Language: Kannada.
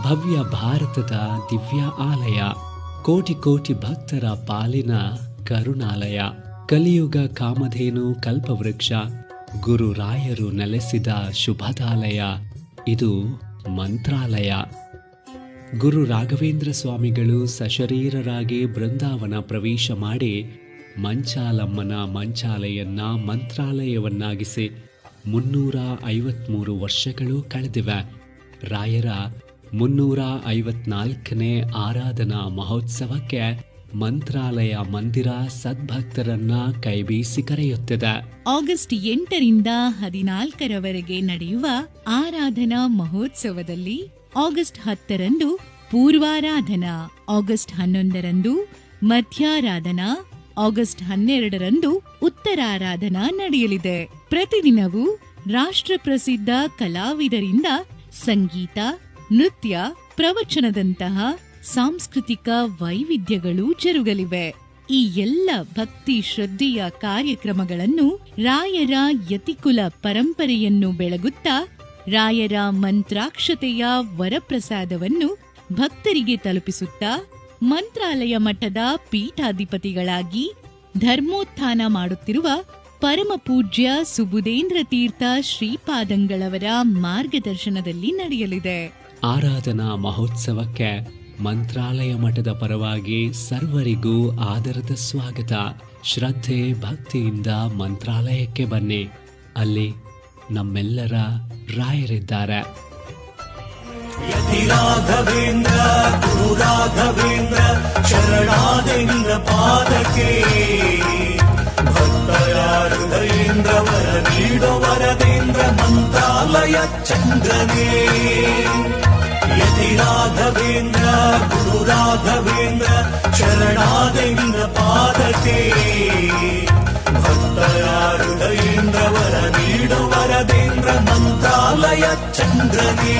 ಭವ್ಯ ಭಾರತದ ದಿವ್ಯ ಆಲಯ, ಕೋಟಿ ಕೋಟಿ ಭಕ್ತರ ಪಾಲಿನ ಕರುಣಾಲಯ, ಕಲಿಯುಗ ಕಾಮಧೇನು ಕಲ್ಪವೃಕ್ಷ, ಗುರುರಾಯರು ನೆಲೆಸಿದ ಶುಭದಾಲಯ, ಇದು ಮಂತ್ರಾಲಯ. ಗುರು ರಾಘವೇಂದ್ರ ಸ್ವಾಮಿಗಳು ಸಶರೀರರಾಗಿ ಬೃಂದಾವನ ಪ್ರವೇಶ ಮಾಡಿ ಮಂಚಾಲಮ್ಮನ ಮಂಚಾಲೆಯನ್ನ ಮಂತ್ರಾಲಯವನ್ನಾಗಿಸಿ 353 ವರ್ಷಗಳು ಕಳೆದಿವೆ. ರಾಯರ 354ನೇ ಆರಾಧನಾ ಮಹೋತ್ಸವಕ್ಕೆ ಮಂತ್ರಾಲಯ ಮಂದಿರ ಸದ್ಭಕ್ತರನ್ನ ಕೈಬೀಸಿ ಕರೆಯುತ್ತಿದೆ. ಆಗಸ್ಟ್ 8ರಿಂದ 14ರವರೆಗೆ ನಡೆಯುವ ಆರಾಧನಾ ಮಹೋತ್ಸವದಲ್ಲಿ ಆಗಸ್ಟ್ 10ರಂದು ಪೂರ್ವಾರಾಧನಾ, ಆಗಸ್ಟ್ 11ರಂದು ಮಧ್ಯಾರಾಧನಾ, ಆಗಸ್ಟ್ 12ರಂದು ಉತ್ತರಾರಾಧನಾ ನಡೆಯಲಿದೆ. ಪ್ರತಿದಿನವೂ ರಾಷ್ಟ್ರ ಪ್ರಸಿದ್ಧ ಕಲಾವಿದರಿಂದ ಸಂಗೀತ, ನೃತ್ಯ, ಪ್ರವಚನದಂತಹ ಸಾಂಸ್ಕೃತಿಕ ವೈವಿಧ್ಯಗಳು ಜರುಗಲಿವೆ. ಈ ಎಲ್ಲ ಭಕ್ತಿ ಶ್ರದ್ಧೆಯ ಕಾರ್ಯಕ್ರಮಗಳನ್ನು ರಾಯರ ಯತಿಕುಲ ಪರಂಪರೆಯನ್ನು ಬೆಳಗುತ್ತಾ ರಾಯರ ಮಂತ್ರಾಕ್ಷತೆಯ ವರಪ್ರಸಾದವನ್ನು ಭಕ್ತರಿಗೆ ತಲುಪಿಸುತ್ತಾ ಮಂತ್ರಾಲಯ ಮಠದ ಪೀಠಾಧಿಪತಿಗಳಾಗಿ ಧರ್ಮೋತ್ಥಾನ ಮಾಡುತ್ತಿರುವ ಪರಮ ಪೂಜ್ಯ ಸುಬುಧೇಂದ್ರ ತೀರ್ಥ ಶ್ರೀಪಾದಂಗಳವರ ಮಾರ್ಗದರ್ಶನದಲ್ಲಿ ನಡೆಯಲಿದೆ. ಆರಾಧನಾ ಮಹೋತ್ಸವಕ್ಕೆ ಮಂತ್ರಾಲಯ ಮಠದ ಪರವಾಗಿ ಸರ್ವರಿಗೂ ಆದರದ ಸ್ವಾಗತ. ಶ್ರದ್ಧೆ ಭಕ್ತಿಯಿಂದ ಮಂತ್ರಾಲಯಕ್ಕೆ ಬನ್ನಿ, ಅಲ್ಲಿ ನಮ್ಮೆಲ್ಲರ ರಾಯರಿದ್ದಾರೆ. ಯತಿ ರಾಘವೇಂದ್ರ ಗುರು ರಾಘವೇಂದ್ರ ಶರಣಾದೆ ನಿನ್ನ ಪಾದಕ್ಕೆ, ಭಕ್ತರ ಹೃದಯೇಂದ್ರ ವರ ನೀಡೋ ವರದೇಂದ್ರ ಮಂತ್ರಾಲಯ ಚಂದ್ರನೇ. ಯತಿ ರಾಘವೇಂದ್ರ ಗುರು ರಾಘವೇಂದ್ರ ಶರಣಾದೆ ನಿನ್ನ ಪಾದಕ್ಕೆ, ಭಕ್ತರ ಹೃದಯೇಂದ್ರ ವರ ನೀಡೋ ವರದೇಂದ್ರ ಮಂತ್ರಾಲಯ ಚಂದ್ರನೇ.